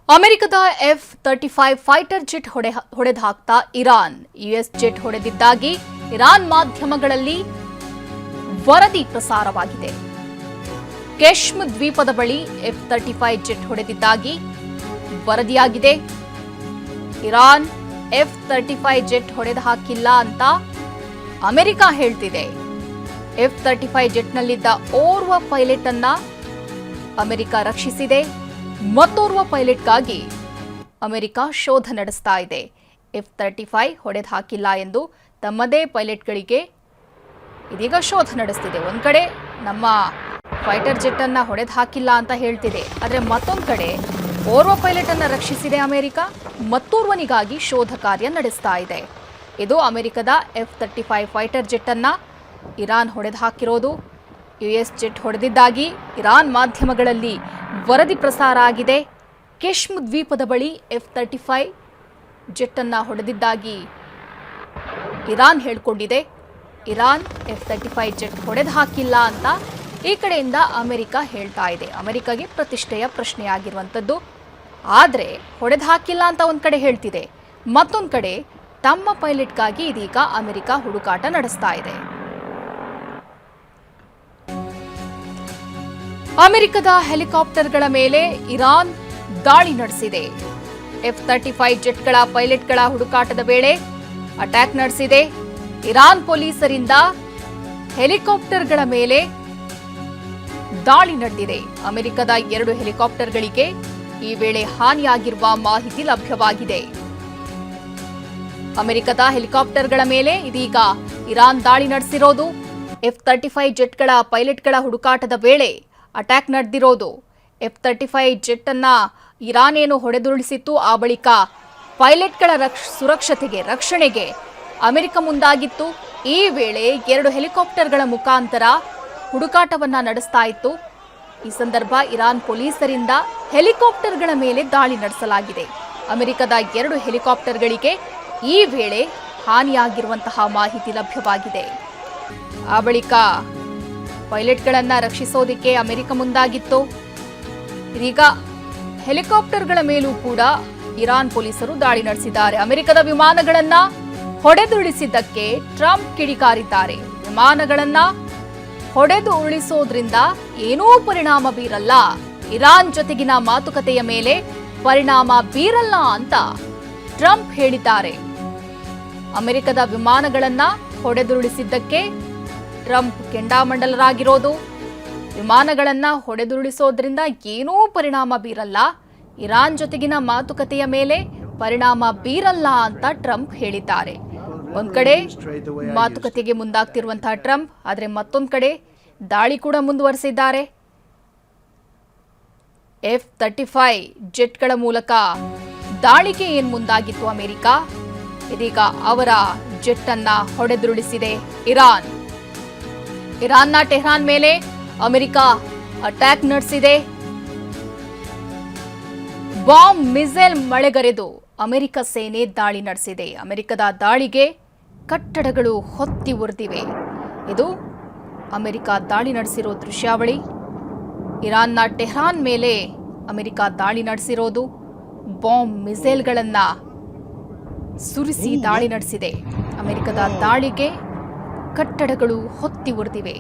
ಅಮೆರಿಕದ F-35 fighter jet ಹೊಡೆದು ಹಾಕ್ತಾ ಇರಾನ್ ಯುಎಸ್ ಜೆಟ್ ಹೊಡೆದಿದ್ದಾಗಿ ಇರಾನ್ ಮಾಧ್ಯಮಗಳಲ್ಲಿ ವರದಿ ಪ್ರಸಾರವಾಗಿದೆ. ಕೆಶ್ಮ್ ದ್ವೀಪದ ಬಳಿ F-35 ಜೆಟ್ ಹೊಡೆದಿದ್ದಾಗಿ ವರದಿಯಾಗಿದೆ. ಇರಾನ್ F-35 ಜೆಟ್ ಹೊಡೆದು ಹಾಕಿಲ್ಲ ಅಂತ ಅಮೆರಿಕ ಹೇಳ್ತಿದೆ. F-35 ಜೆಟ್ನಲ್ಲಿದ್ದ ಓರ್ವ ಪೈಲಟ್ ಅನ್ನ ಅಮೆರಿಕ ರಕ್ಷಿಸಿದೆ. ಮತ್ತೋರ್ವ ಪೈಲಟ್ಗಾಗಿ ಅಮೆರಿಕ ಶೋಧ ನಡೆಸ್ತಾ ಇದೆ. F-35 ಹೊಡೆದು ಹಾಕಿಲ್ಲ ಎಂದು ತಮ್ಮದೇ ಪೈಲಟ್ಗಳಿಗೆ ಇದೀಗ ಶೋಧ ನಡೆಸ್ತಿದೆ. ಒಂದ್ ಕಡೆ ನಮ್ಮ ಫೈಟರ್ ಜೆಟ್ ಅನ್ನ ಹೊಡೆದು ಹಾಕಿಲ್ಲ ಅಂತ ಹೇಳ್ತಿದೆ, ಆದರೆ ಮತ್ತೊಂದು ಕಡೆ ಓರ್ವ ಪೈಲಟ್ ಅನ್ನ ರಕ್ಷಿಸಿದೆ ಅಮೆರಿಕ. ಮತ್ತೋರ್ವನಿಗಾಗಿ ಶೋಧ ಕಾರ್ಯ ನಡೆಸ್ತಾ ಇದೆ. ಇದು ಅಮೆರಿಕದ F-35 ಫೈಟರ್ ಜೆಟ್ ಅನ್ನ ಇರಾನ್ ಹೊಡೆದು ಹಾಕಿರೋದು. ಯುಎಸ್ ಜೆಟ್ ಹೊಡೆದಿದ್ದಾಗಿ ಇರಾನ್ ಮಾಧ್ಯಮಗಳಲ್ಲಿ ವರದಿ ಪ್ರಸಾರ ಆಗಿದೆ. ಕೆಶ್ಮ್ ದ್ವೀಪದ ಬಳಿ F-35 ಜೆಟ್ ಅನ್ನ ಹೊಡೆದಿದ್ದಾಗಿ ಇರಾನ್ ಹೇಳಿಕೊಂಡಿದೆ. ಇರಾನ್ F-35 ಜೆಟ್ ಹೊಡೆದು ಹಾಕಿಲ್ಲ ಅಂತ ಈ ಕಡೆಯಿಂದ ಅಮೆರಿಕ ಹೇಳ್ತಾ ಇದೆ. ಅಮೆರಿಕಗೆ ಪ್ರತಿಷ್ಠೆಯ ಪ್ರಶ್ನೆಯಾಗಿರುವಂಥದ್ದು. ಆದರೆ ಹೊಡೆದು ಹಾಕಿಲ್ಲ ಅಂತ ಒಂದು ಕಡೆ ಹೇಳ್ತಿದೆ, ಮತ್ತೊಂದು ಕಡೆ ತಮ್ಮ ಪೈಲಟ್ಗಾಗಿ ಇದೀಗ ಅಮೆರಿಕ ಹುಡುಕಾಟ ನಡೆಸ್ತಾ ಇದೆ. ಅಮೆರಿಕದ ಹೆಲಿಕಾಪ್ಟರ್ಗಳ ಮೇಲೆ ಇರಾನ್ ದಾಳಿ ನಡೆಸಿದೆ. F-35 ಜೆಟ್ಗಳ ಪೈಲಟ್ಗಳ ಹುಡುಕಾಟದ ವೇಳೆ ಅಟ್ಯಾಕ್ ನಡೆಸಿದೆ. ಇರಾನ್ ಪೊಲೀಸರಿಂದ ಹೆಲಿಕಾಪ್ಟರ್ಗಳ ಮೇಲೆ ದಾಳಿ ನಡೆದಿದೆ. ಅಮೆರಿಕದ 2 ಹೆಲಿಕಾಪ್ಟರ್ಗಳಿಗೆ ಈ ವೇಳೆ ಹಾನಿಯಾಗಿರುವ ಮಾಹಿತಿ ಲಭ್ಯವಾಗಿದೆ. ಅಮೆರಿಕದ ಹೆಲಿಕಾಪ್ಟರ್ಗಳ ಮೇಲೆ ಇದೀಗ ಇರಾನ್ ದಾಳಿ ನಡೆಸಿರೋದು. F-35 ಜೆಟ್ಗಳ ಪೈಲಟ್ಗಳ ಹುಡುಕಾಟದ ವೇಳೆ ಅಟ್ಯಾಕ್ ನಡೆದಿರೋದು. F-35 ಜೆಟ್ ಅನ್ನ ಇರಾನ್ ಏನು ಹೊಡೆದುರುಳಿಸಿತ್ತು, ಆ ಬಳಿಕ ಪೈಲಟ್ಗಳ ಸುರಕ್ಷತೆಗೆ ರಕ್ಷಣೆಗೆ ಅಮೆರಿಕ ಮುಂದಾಗಿತ್ತು. ಈ ವೇಳೆ 2 ಹೆಲಿಕಾಪ್ಟರ್ಗಳ ಮುಖಾಂತರ ಹುಡುಕಾಟವನ್ನ ನಡೆಸ್ತಾ ಇತ್ತು. ಈ ಸಂದರ್ಭ ಇರಾನ್ ಪೊಲೀಸರಿಂದ ಹೆಲಿಕಾಪ್ಟರ್ಗಳ ಮೇಲೆ ದಾಳಿ ನಡೆಸಲಾಗಿದೆ. ಅಮೆರಿಕದ 2 ಹೆಲಿಕಾಪ್ಟರ್ಗಳಿಗೆ ಈ ವೇಳೆ ಹಾನಿಯಾಗಿರುವಂತಹ ಮಾಹಿತಿ ಲಭ್ಯವಾಗಿದೆ. ಆ ಬಳಿಕ ಪೈಲಟ್ಗಳನ್ನ ರಕ್ಷಿಸೋದಕ್ಕೆ ಅಮೆರಿಕ ಮುಂದಾಗಿತ್ತು. ಇದೀಗ ಹೆಲಿಕಾಪ್ಟರ್ಗಳ ಮೇಲೂ ಕೂಡ ಇರಾನ್ ಪೊಲೀಸರು ದಾಳಿ ನಡೆಸಿದ್ದಾರೆ. ಅಮೆರಿಕದ ವಿಮಾನಗಳನ್ನ ಹೊಡೆದುರುಳಿಸಿದ್ದಕ್ಕೆ ಟ್ರಂಪ್ ಕಿಡಿಕಾರಿದ್ದಾರೆ. ವಿಮಾನಗಳನ್ನ ಹೊಡೆದು ಉರುಳಿಸೋದ್ರಿಂದ ಏನೂ ಪರಿಣಾಮ ಬೀರಲ್ಲ, ಇರಾನ್ ಜೊತೆಗಿನ ಮಾತುಕತೆಯ ಮೇಲೆ ಪರಿಣಾಮ ಬೀರಲ್ಲ ಅಂತ ಟ್ರಂಪ್ ಹೇಳಿದ್ದಾರೆ. ಅಮೆರಿಕದ ವಿಮಾನಗಳನ್ನ ಹೊಡೆದುರುಳಿಸಿದ್ದಕ್ಕೆ ಟ್ರಂಪ್ ಕೆಂಡಾಮಂಡಲರಾಗಿರೋದು. ವಿಮಾನಗಳನ್ನ ಹೊಡೆದುರುಳಿಸೋದ್ರಿಂದ ಏನೂ ಪರಿಣಾಮ ಬೀರಲ್ಲ, ಇರಾನ್ ಜೊತೆಗಿನ ಮಾತುಕತೆಯ ಮೇಲೆ ಪರಿಣಾಮ ಬೀರಲ್ಲ ಅಂತ ಟ್ರಂಪ್ ಹೇಳಿದ್ದಾರೆ. ಒಂದ್ ಕಡೆ ಮಾತುಕತೆಗೆ ಮುಂದಾಗ್ತಿರುವಂತಹ ಟ್ರಂಪ್, ಆದರೆ ಮತ್ತೊಂದು ಕಡೆ ದಾಳಿ ಕೂಡ ಮುಂದುವರೆಸಿದ್ದಾರೆ. F-35 ಜೆಟ್ಗಳ ಮೂಲಕ ದಾಳಿಗೆ ಏನ್ ಮುಂದಾಗಿತ್ತು ಅಮೆರಿಕ, ಇದೀಗ ಅವರ ಜೆಟ್ ಅನ್ನ ಹೊಡೆದುರುಳಿಸಿದೆ ಇರಾನ್. ಇರಾನ್ನ ಟೆಹರಾನ್ ಮೇಲೆ ಅಮೆರಿಕ ಅಟ್ಯಾಕ್ ನಡೆಸಿದೆ. ಬಾಂಬ್ ಮಿಸೈಲ್ ಮಳೆಗರೆದು ಅಮೆರಿಕ ಸೇನೆ ದಾಳಿ ನಡೆಸಿದೆ. ಅಮೆರಿಕದ ದಾಳಿಗೆ ಕಟ್ಟಡಗಳು ಹೊತ್ತಿ ಉರಿದಿವೆ. ಇದು ಅಮೆರಿಕ ದಾಳಿ ನಡೆಸಿರೋ ದೃಶ್ಯಾವಳಿ. ಇರಾನ್ನ ಟೆಹರಾನ್ ಮೇಲೆ ಅಮೆರಿಕ ದಾಳಿ ನಡೆಸಿರೋದು. ಬಾಂಬ್ ಮಿಸೈಲ್ಗಳನ್ನ ಸುರಿಸಿ ದಾಳಿ ನಡೆಸಿದೆ. ಅಮೆರಿಕದ ದಾಳಿಗೆ ಕಟ್ಟಡಗಳು ಹೊತ್ತಿ ಉರಿದಿವೆ.